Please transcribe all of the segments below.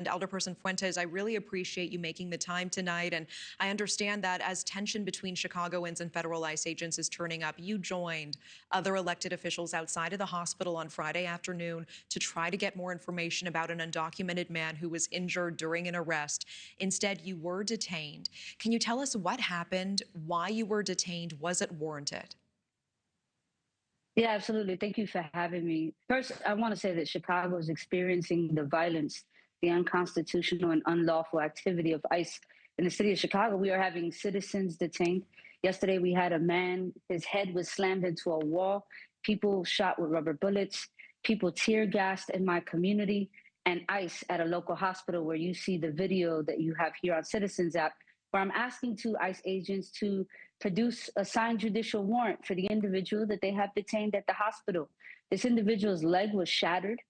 And Alderperson Fuentes, I really appreciate you making the time tonight. And I understand that as tension between Chicagoans and federal ICE agents is turning up, you joined other elected officials outside of the hospital on Friday afternoon to try to get more information about an undocumented man who was injured during an arrest. Instead, you were detained. Can you tell us what happened, why you were detained? Was it warranted? Yeah, absolutely. Thank you for having me. First, I want to say that Chicago is experiencing the violence, the unconstitutional and unlawful activity of ICE. In the city of Chicago, we are having citizens detained. Yesterday, we had a man, his head was slammed into a wall, people shot with rubber bullets, people tear gassed in my community, and ICE at a local hospital where you see the video that you have here on Citizens app, where I'm asking two ICE agents to produce a signed judicial warrant for the individual that they have detained at the hospital. This individual's leg was shattered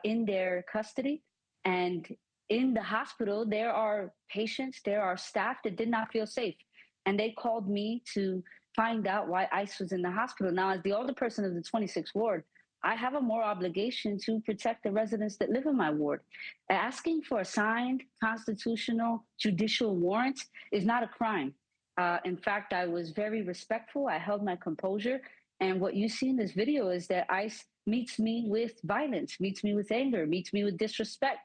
in their custody. And in the hospital, there are patients, there are staff that did not feel safe. And they called me to find out why ICE was in the hospital. Now, as the alderperson of the 26th ward, I have a moral obligation to protect the residents that live in my ward. Asking for a signed constitutional judicial warrant is not a crime. In fact, I was very respectful. I held my composure. And what you see in this video is that ICE meets me with violence, meets me with anger, meets me with disrespect.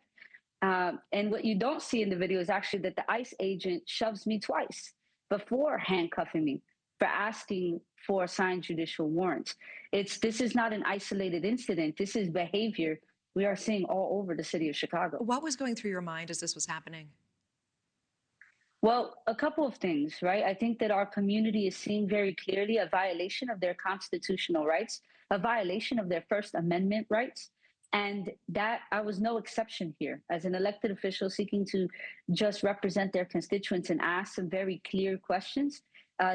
And what you don't see in the video is actually that the ICE agent shoves me twice before handcuffing me for asking for a signed judicial warrant. This is not an isolated incident. This is behavior we are seeing all over the city of Chicago. What was going through your mind as this was happening? Well, a couple of things, right? I think that our community is seeing very clearly a violation of their constitutional rights, a violation of their First Amendment rights. And that I was no exception here. As an elected official seeking to just represent their constituents and ask some very clear questions,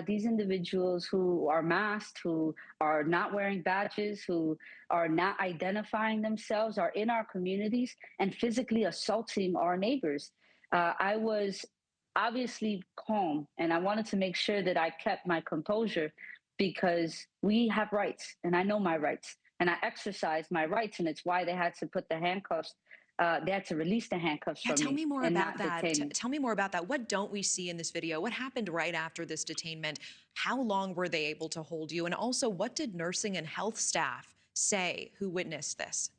these individuals who are masked, who are not wearing badges, who are not identifying themselves, are in our communities and physically assaulting our neighbors. I was obviously calm, and I wanted to make sure that I kept my composure because we have rights, and I know my rights, and I exercised my rights, and it's why they had to put the handcuffs. They had to release the handcuffs from me. Tell me more about that. Tell me more about that. What don't we see in this video? What happened right after this detainment? How long were they able to hold you? And also, what did nursing and health staff say who witnessed this?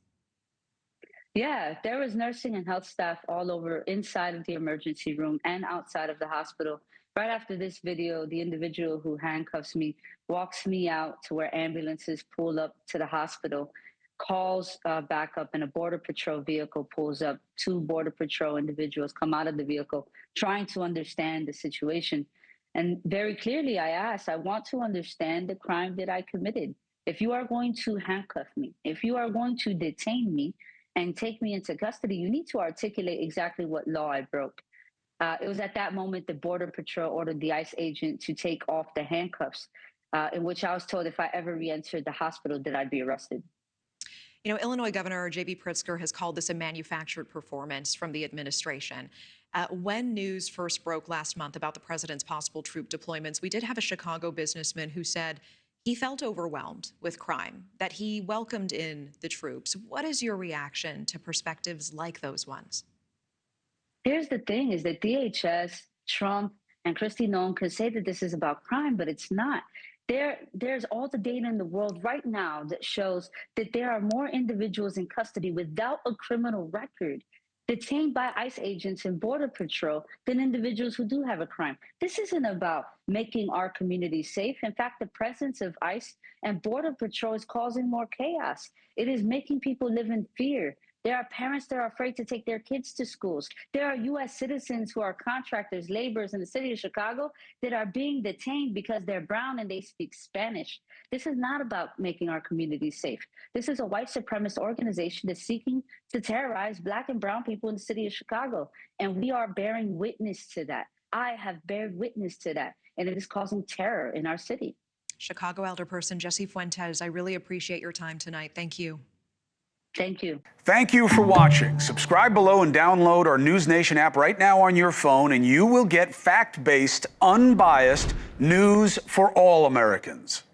Yeah, there was nursing and health staff all over inside of the emergency room and outside of the hospital. Right after this video, the individual who handcuffs me walks me out to where ambulances pull up to the hospital, calls backup, and a Border Patrol vehicle pulls up. Two Border Patrol individuals come out of the vehicle trying to understand the situation. And very clearly, I want to understand the crime that I committed. If you are going to handcuff me, if you are going to detain me, and take me into custody, you need to articulate exactly what law I broke. It was at that moment the Border Patrol ordered the ICE agent to take off the handcuffs, in which I was told if I ever re-entered the hospital that I'd be arrested. You know, Illinois Governor J.B. Pritzker has called this a manufactured performance from the administration. When news first broke last month about the president's possible troop deployments, we did have a Chicago businessman who said he felt overwhelmed with crime, that he welcomed in the troops. What is your reaction to perspectives like those ones? Here's the thing is that DHS, Trump, and Kristi Noem could say that this is about crime, but it's not. There's all the data in the world right now that shows that there are more individuals in custody without a criminal record detained by ICE agents and Border Patrol than individuals who do have a crime. This isn't about making our community safe. In fact, the presence of ICE and Border Patrol is causing more chaos. It is making people live in fear. There are parents that are afraid to take their kids to schools. There are U.S. citizens who are contractors, laborers in the city of Chicago that are being detained because they're brown and they speak Spanish. This is not about making our communities safe. This is a white supremacist organization that's seeking to terrorize Black and brown people in the city of Chicago. And we are bearing witness to that. I have bared witness to that, and it is causing terror in our city. Chicago Alderperson Jessie Fuentes, I really appreciate your time tonight. Thank you. Thank you. Thank you for watching. Subscribe below and download our NewsNation app right now on your phone, and you will get fact-based, unbiased news for all Americans.